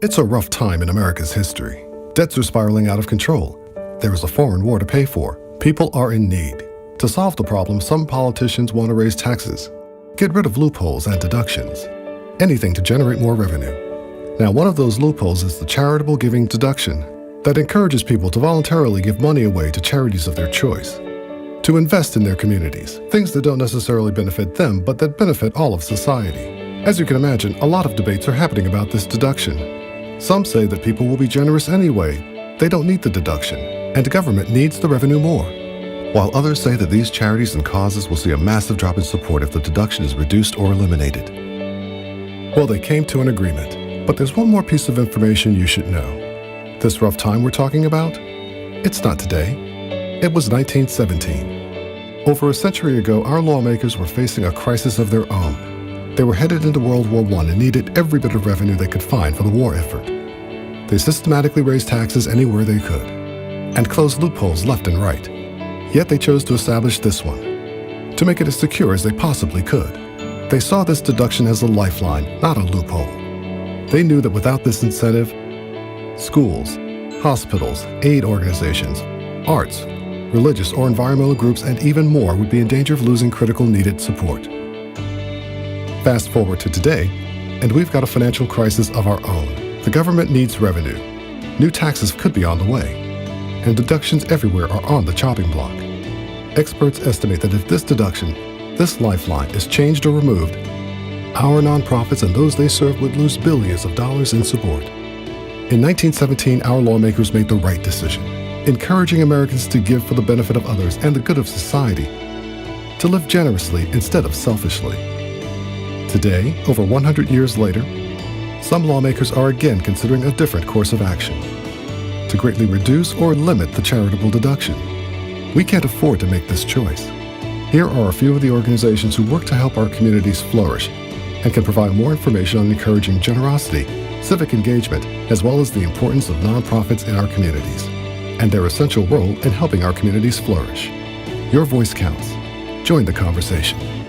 It's a rough time in America's history. Debts are spiraling out of control. There is a foreign war to pay for. People are in need. To solve the problem, some politicians want to raise taxes, get rid of loopholes and deductions, anything to generate more revenue. Now, one of those loopholes is the charitable giving deduction that encourages people to voluntarily give money away to charities of their choice, to invest in their communities, things that don't necessarily benefit them, but that benefit all of society. As you can imagine, a lot of debates are happening about this deduction. Some say that people will be generous anyway. They don't need the deduction, and government needs the revenue more. While others say that these charities and causes will see a massive drop in support if the deduction is reduced or eliminated. Well, they came to an agreement, but there's one more piece of information you should know. This rough time we're talking about? It's not today. It was 1917. Over a century ago, our lawmakers were facing a crisis of their own. They were headed into World War I and needed every bit of revenue they could find for the war effort. They systematically raised taxes anywhere they could and closed loopholes left and right. Yet they chose to establish this one, to make it as secure as they possibly could. They saw this deduction as a lifeline, not a loophole. They knew that without this incentive, schools, hospitals, aid organizations, arts, religious or environmental groups, and even more would be in danger of losing critical needed support. Fast forward to today, and we've got a financial crisis of our own. The government needs revenue. New taxes could be on the way, and deductions everywhere are on the chopping block. Experts estimate that if this deduction, this lifeline, is changed or removed, our nonprofits and those they serve would lose billions of dollars in support. In 1917, our lawmakers made the right decision, encouraging Americans to give for the benefit of others and the good of society, to live generously instead of selfishly. Today, over 100 years later, some lawmakers are again considering a different course of action, to greatly reduce or limit the charitable deduction. We can't afford to make this choice. Here are a few of the organizations who work to help our communities flourish and can provide more information on encouraging generosity, civic engagement, as well as the importance of nonprofits in our communities and their essential role in helping our communities flourish. Your voice counts. Join the conversation.